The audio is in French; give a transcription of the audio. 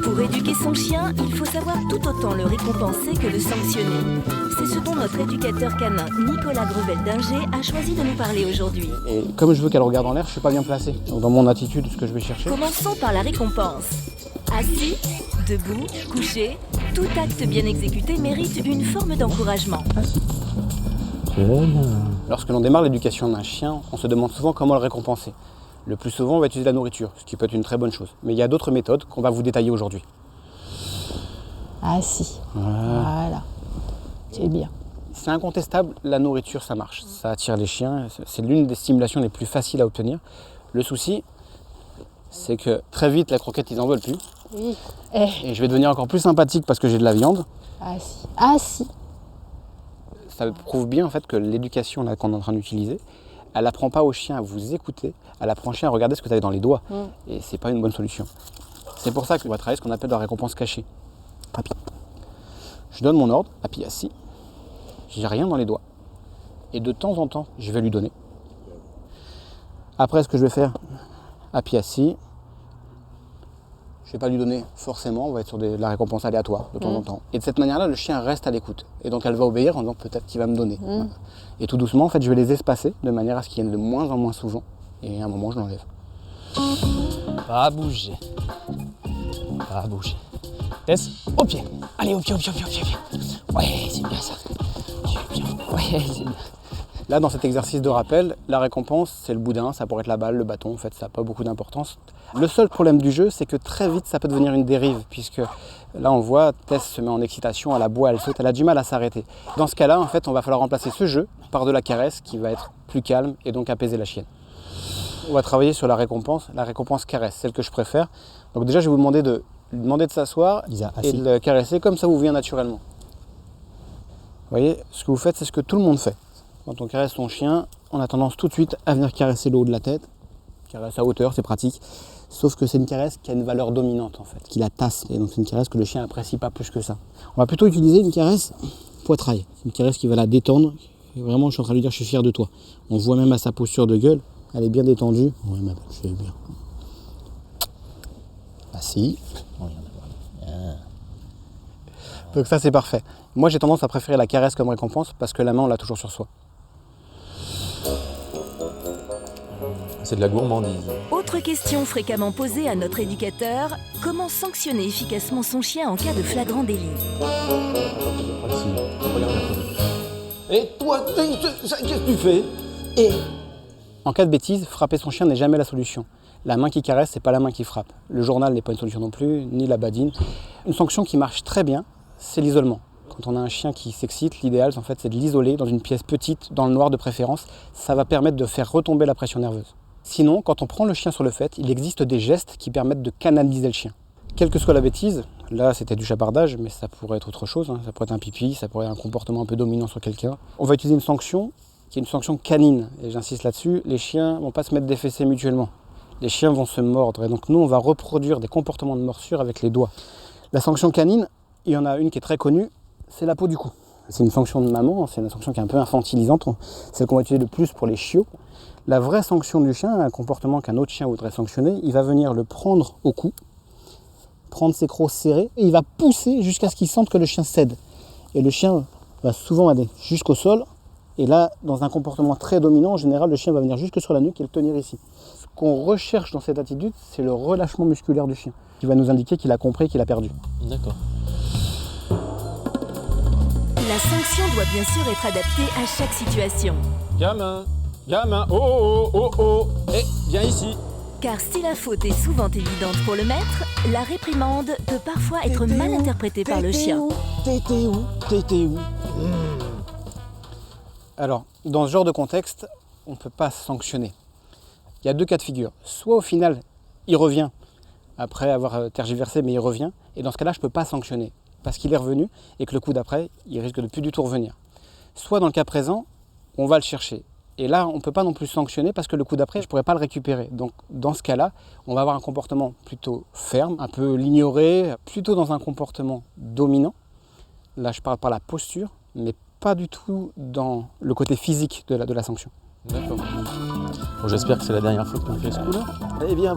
Pour éduquer son chien, il faut savoir tout autant le récompenser que le sanctionner. C'est ce dont notre éducateur canin Nicolas Grevel-Dinger a choisi de nous parler aujourd'hui. Et comme je veux qu'elle regarde en l'air, je ne suis pas bien placé. Donc dans mon attitude, ce que je vais chercher... Commençons par la récompense. Assis, debout, couché, tout acte bien exécuté mérite une forme d'encouragement. Lorsque l'on démarre l'éducation d'un chien, on se demande souvent comment le récompenser. Le plus souvent, on va utiliser la nourriture, ce qui peut être une très bonne chose. Mais il y a d'autres méthodes qu'on va vous détailler aujourd'hui. Assis. Voilà. C'est bien. C'est incontestable, la nourriture, ça marche. Ça attire les chiens, c'est l'une des stimulations les plus faciles à obtenir. Le souci, c'est que très vite, la croquette, ils n'en veulent plus. Oui. Et je vais devenir encore plus sympathique parce que j'ai de la viande. Assis. Assis. Ça prouve bien en fait que l'éducation là, qu'on est en train d'utiliser, elle n'apprend pas au chien à vous écouter, elle apprend au chien à regarder ce que tu as dans les doigts. Et c'est pas une bonne solution. C'est pour ça qu'on va travailler ce qu'on appelle la récompense cachée. Papy. Je donne mon ordre, Papy assis. J'ai rien dans les doigts. Et de temps en temps, je vais lui donner. Après, ce que je vais faire, Papy assis. Je ne vais pas lui donner forcément, on va être sur de la récompense aléatoire de temps en temps. Et de cette manière-là, le chien reste à l'écoute. Et donc elle va obéir en disant peut-être qu'il va me donner. Voilà. Et tout doucement, en fait, je vais les espacer de manière à ce qu'il y ait de moins en moins souvent. Et à un moment, je l'enlève. Pas bouger. Pas bouger. Tess, au pied. Allez, au pied. Ouais, c'est bien ça. C'est bien. Ouais, c'est bien. Là, dans cet exercice de rappel, la récompense, c'est le boudin, ça pourrait être la balle, le bâton, en fait, ça n'a pas beaucoup d'importance. Le seul problème du jeu, c'est que très vite, ça peut devenir une dérive, puisque là, on voit, Tess se met en excitation, elle aboie, elle saute, elle a du mal à s'arrêter. Dans ce cas-là, en fait, on va falloir remplacer ce jeu par de la caresse qui va être plus calme et donc apaiser la chienne. On va travailler sur la récompense caresse, celle que je préfère. Donc déjà, je vais vous demander de lui demander de s'asseoir et de le caresser comme ça vous vient naturellement. Vous voyez, ce que vous faites, c'est ce que tout le monde fait. Quand on caresse son chien, on a tendance tout de suite à venir caresser le haut de la tête. Caresse à hauteur, c'est pratique. Sauf que c'est une caresse qui a une valeur dominante en fait, qui la tasse. Et donc c'est une caresse que le chien n'apprécie pas plus que ça. On va plutôt utiliser une caresse poitrail. C'est une caresse qui va la détendre. Et vraiment, je suis en train de lui dire, je suis fier de toi. On voit même à sa posture de gueule, elle est bien détendue. Ouais, ma bouche, je vais bien. Assis. Donc ça, c'est parfait. Moi, j'ai tendance à préférer la caresse comme récompense parce que la main, on l'a toujours sur soi. C'est de la gourmandise. Autre question fréquemment posée à notre éducateur, comment sanctionner efficacement son chien en cas de flagrant délit? Et toi, qu'est-ce que tu fais? En cas de bêtise, frapper son chien n'est jamais la solution. La main qui caresse, c'est pas la main qui frappe. Le journal n'est pas une solution non plus, ni la badine. Une sanction qui marche très bien, c'est l'isolement. Quand on a un chien qui s'excite, l'idéal, en fait, c'est de l'isoler dans une pièce petite, dans le noir de préférence. Ça va permettre de faire retomber la pression nerveuse. Sinon, quand on prend le chien sur le fait, il existe des gestes qui permettent de canaliser le chien. Quelle que soit la bêtise, là c'était du chapardage, mais ça pourrait être autre chose, hein. Ça pourrait être un pipi, ça pourrait être un comportement un peu dominant sur quelqu'un. On va utiliser une sanction qui est une sanction canine, et j'insiste là-dessus, les chiens ne vont pas se mettre des fessées mutuellement. Les chiens vont se mordre, et donc nous on va reproduire des comportements de morsure avec les doigts. La sanction canine, il y en a une qui est très connue, c'est la peau du cou. C'est une sanction de maman, c'est une sanction qui est un peu infantilisante, celle qu'on va utiliser le plus pour les chiots. La vraie sanction du chien, un comportement qu'un autre chien voudrait sanctionner, il va venir le prendre au cou, prendre ses crocs serrés, et il va pousser jusqu'à ce qu'il sente que le chien cède. Et le chien va souvent aller jusqu'au sol, et là, dans un comportement très dominant, en général, le chien va venir jusque sur la nuque et le tenir ici. Ce qu'on recherche dans cette attitude, c'est le relâchement musculaire du chien, qui va nous indiquer qu'il a compris qu'il a perdu. D'accord. La sanction doit bien sûr être adaptée à chaque situation. Gamin, oh, viens ici. Car si la faute est souvent évidente pour le maître, la réprimande peut parfois être mal interprétée par le chien. T'étais où Alors, dans ce genre de contexte, on ne peut pas sanctionner. Il y a deux cas de figure. Soit au final, il revient, après avoir tergiversé, mais il revient. Et dans ce cas-là, je ne peux pas sanctionner, parce qu'il est revenu et que le coup d'après, il risque de plus du tout revenir. Soit dans le cas présent, on va le chercher. Et là, on ne peut pas non plus sanctionner parce que le coup d'après, je ne pourrais pas le récupérer. Donc, dans ce cas-là, on va avoir un comportement plutôt ferme, un peu l'ignorer, plutôt dans un comportement dominant. Là, je parle par la posture, mais pas du tout dans le côté physique de la sanction. D'accord. Bon, j'espère que c'est la dernière fois qu'on fait ce coup-là. Eh bien,